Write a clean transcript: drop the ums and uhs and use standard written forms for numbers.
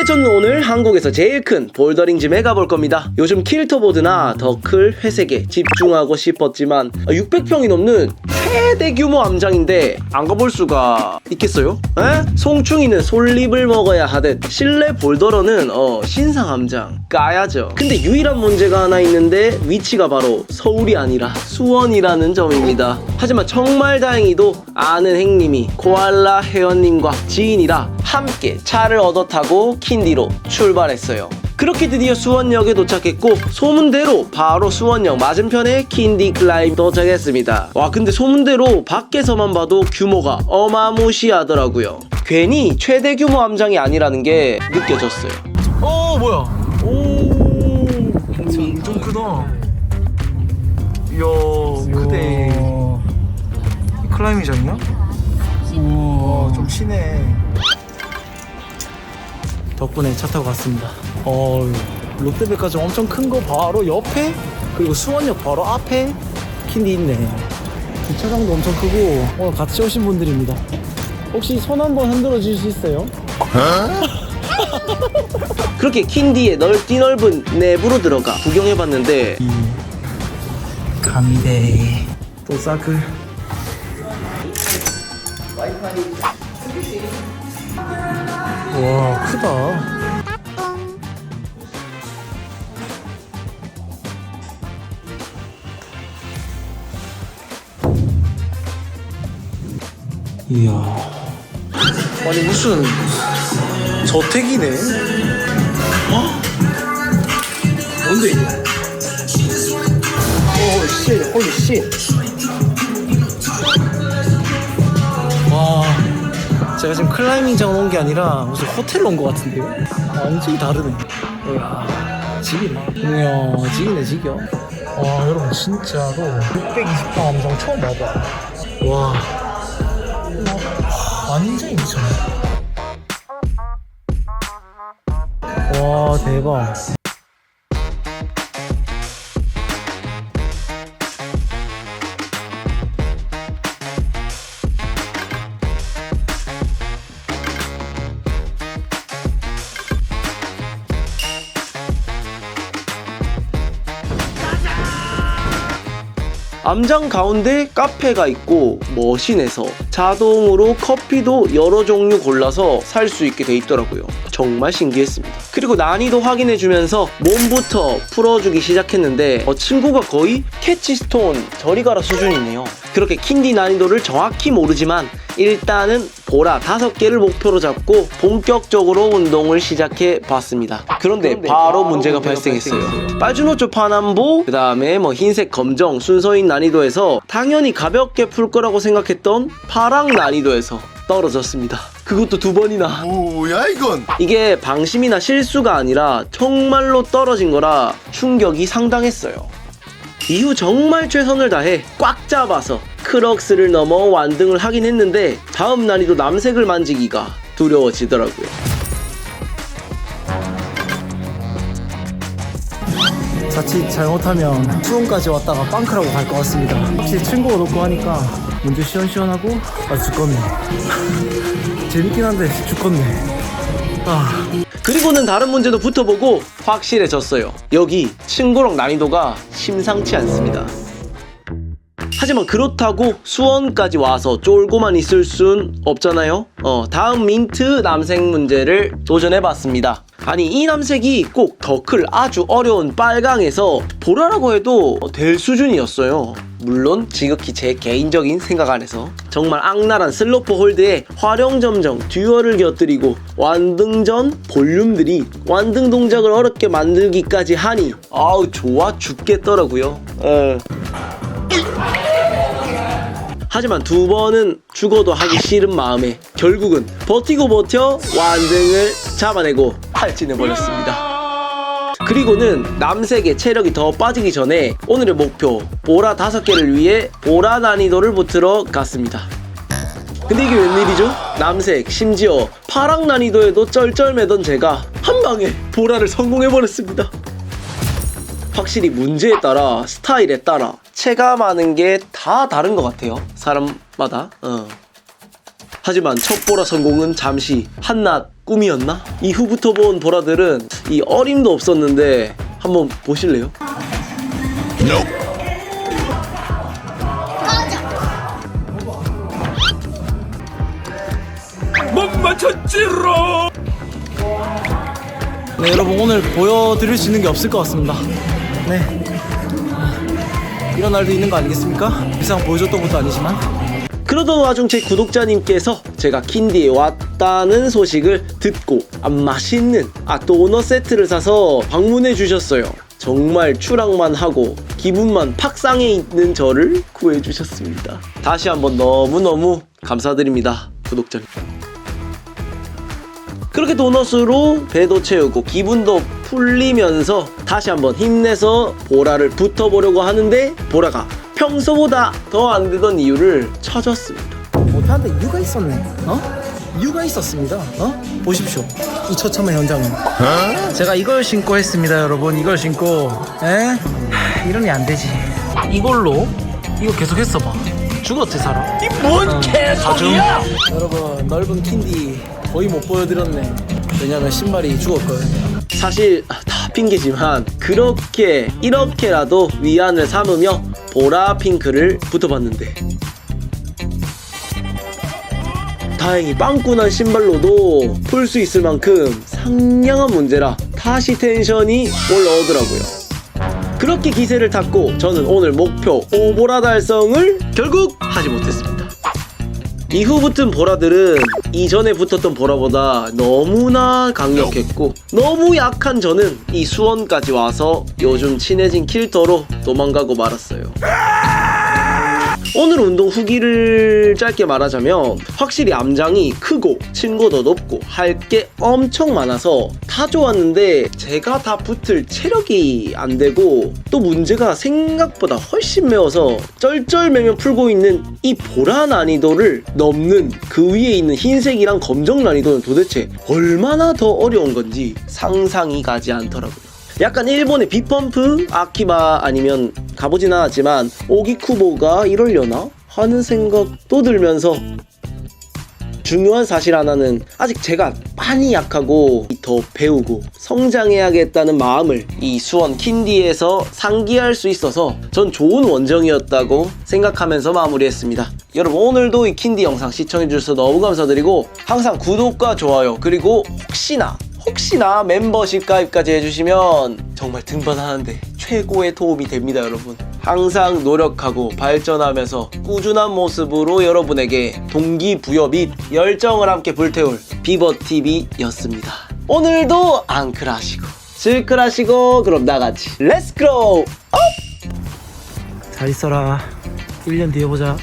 네, 저는 오늘 한국에서 제일 큰 볼더링 짐에 가볼 겁니다. 요즘 킬터보드나 더클, 회색에 집중하고 싶었지만 600평이 넘는 최대 규모 암장인데 안 가볼 수가 있겠어요? 에? 송충이는 솔잎을 먹어야 하듯 실내 볼더러는 신상 암장 까야죠. 근데 유일한 문제가 하나 있는데 위치가 바로 서울이 아니라 수원이라는 점입니다. 하지만 정말 다행히도 아는 행님이 코알라 회원님과 지인이라 함께 차를 얻어 타고 킨디로 출발했어요. 그렇게 드디어 수원역에 도착했고 소문대로 바로 수원역 맞은편에 킨디 클라임 도착했습니다. 와, 근데 소문대로 밖에서만 봐도 규모가 어마무시하더라고요. 괜히 최대 규모 암장이 아니라는 게 느껴졌어요. 뭐야? 좀 크다. 이야, 크대. 클라이밍장이야? 우와, 좀 시네. 덕분에 차 타고 갔습니다. 롯데백화점 엄청 큰 거 바로 옆에, 그리고 수원역 바로 앞에 킨디 있네. 주차장도 엄청 크고 오늘 같이 오신 분들입니다. 혹시 손 한번 흔들어 주실 수 있어요? 그렇게 킨디의 넓은 내부로 들어가 구경해봤는데 감대 또 사클. 와, 크다. 이야, 아니 무슨 저택이네. 뭔데 이거? 오 쉣, 홀리 쉣. 와, 제가 지금 클라이밍장 온 게 아니라 무슨 호텔 온 거 같은데요? 완전히 다르네. 이야, 지기네. 이야, 지기네, 지겨. 와, 여러분 진짜로 620평 암장 처음 봐봐. 와, 완전히 미쳤네. 와, 대박. 암장 가운데 카페가 있고 머신에서 자동으로 커피도 여러 종류 골라서 살 수 있게 돼 있더라고요. 정말 신기했습니다. 그리고 난이도 확인해주면서 몸부터 풀어주기 시작했는데 친구가 거의 캐치스톤 저리 가라 수준이네요. 그렇게 킨디 난이도를 정확히 모르지만 일단은 보라 5개를 목표로 잡고 본격적으로 운동을 시작해 봤습니다. 그런데 바로 문제가 발생했어요. 빨주노초 파남보, 그 다음에 흰색 검정 순서인 난이도에서 당연히 가볍게 풀 거라고 생각했던 파랑 난이도에서 떨어졌습니다. 그것도 2번이나. 뭐야 이건? 이게 방심이나 실수가 아니라 정말로 떨어진 거라 충격이 상당했어요. 이후 정말 최선을 다해 꽉 잡아서 크럭스를 넘어 완등을 하긴 했는데 다음 난이도 남색을 만지기가 두려워지더라고요. 자칫 잘못하면 수원까지 왔다가 빵크라고 갈 것 같습니다. 확실히 친구가 높고 하니까 문제 시원시원하고 아주 죽겠네. 재밌긴 한데 죽겠네. 그리고는 다른 문제도 붙어보고 확실해졌어요. 여기 친구랑 난이도가 심상치 않습니다. 하지만 그렇다고 수원까지 와서 쫄고만 있을 순 없잖아요. 다음 민트 남색 문제를 도전해봤습니다. 아니, 이 남색이 꼭 더클 아주 어려운 빨강에서 보라라고 해도 될 수준이었어요. 물론 지극히 제 개인적인 생각 안에서 정말 악랄한 슬로퍼 홀드에 활용점정 듀얼을 곁들이고 완등 전 볼륨들이 완등 동작을 어렵게 만들기까지 하니 아우 좋아 죽겠더라고요. 하지만 2번은 죽어도 하기 싫은 마음에 결국은 버티고 버텨 완등을 잡아내고 탈진해버렸습니다. 그리고는 남색의 체력이 더 빠지기 전에 오늘의 목표 보라 5개를 위해 보라 난이도를 붙으러 갔습니다. 근데 이게 웬일이죠? 남색 심지어 파랑 난이도에도 쩔쩔매던 제가 한방에 보라를 성공해버렸습니다. 확실히 문제에 따라 스타일에 따라 체감하는 게 다 다른 것 같아요, 사람마다. 하지만 첫 보라 성공은 잠시 한낱 꿈이었나? 이후부터 본 보라들은 이 어림도 없었는데 한번 보실래요? 못 맞췄지롱. 네, 여러분 오늘 보여드릴 수 있는 게 없을 것 같습니다. 네, 이런 날도 있는 거 아니겠습니까? 이상 보여줬던 것도 아니지만. 그러던 와중 제 구독자님께서 제가 킨디에 왔다는 소식을 듣고 맛있는 도넛 세트를 사서 방문해 주셨어요. 정말 추락만 하고 기분만 팍상해 있는 저를 구해 주셨습니다. 다시 한번 너무너무 감사드립니다, 구독자님. 그렇게 도넛으로 배도 채우고 기분도 풀리면서 다시 한번 힘내서 보라를 붙어보려고 하는데 보라가 평소보다 더 안 되던 이유를 찾았습니다. 못하는데 이유가 있었네. 이유가 있었습니다. 보십시오. 이 처참한 현장은. 제가 이걸 신고 했습니다, 여러분. 이걸 신고. 이러면 안 되지. 이걸로 이거 계속 했어 봐. 죽었지 사람. 이 뭔 개소리야? 여러분 넓은 킨디 거의 못 보여드렸네. 왜냐면 신발이 죽었거든요. 사실 다 핑계지만 이렇게라도 위안을 삼으며 보라 핑크를 붙어봤는데 다행히 빵꾸난 신발로도 풀 수 있을 만큼 상냥한 문제라 다시 텐션이 올라오더라고요. 그렇게 기세를 탔고 저는 오늘 목표 5보라 달성을 결국 하지 못했습니다. 이후 붙은 보라들은 이전에 붙었던 보라보다 너무나 강력했고 너무 약한 저는 이 수원까지 와서 요즘 친해진 킬터로 도망가고 말았어요. 오늘 운동 후기를 짧게 말하자면 확실히 암장이 크고 층고도 높고 할 게 엄청 많아서 다 좋았는데 제가 다 붙을 체력이 안 되고 또 문제가 생각보다 훨씬 매워서 쩔쩔매며 풀고 있는 이 보라 난이도를 넘는 그 위에 있는 흰색이랑 검정 난이도는 도대체 얼마나 더 어려운 건지 상상이 가지 않더라고요. 약간 일본의 빅펌프, 아키바 아니면 가보진 않았지만 오기쿠보가 이러려나? 하는 생각도 들면서 중요한 사실 하나는 아직 제가 많이 약하고 더 배우고 성장해야겠다는 마음을 이 수원 킨디에서 상기할 수 있어서 전 좋은 원정이었다고 생각하면서 마무리했습니다. 여러분 오늘도 이 킨디 영상 시청해주셔서 너무 감사드리고 항상 구독과 좋아요 그리고 혹시나 멤버십 가입까지 해주시면 정말 등반하는데 최고의 도움이 됩니다. 여러분 항상 노력하고 발전하면서 꾸준한 모습으로 여러분에게 동기부여 및 열정을 함께 불태울 비버TV였습니다. 오늘도 앙클하시고 슬클하시고 그럼 나같이 렛츠고 업! 잘 있어라. 1년 뒤에 보자.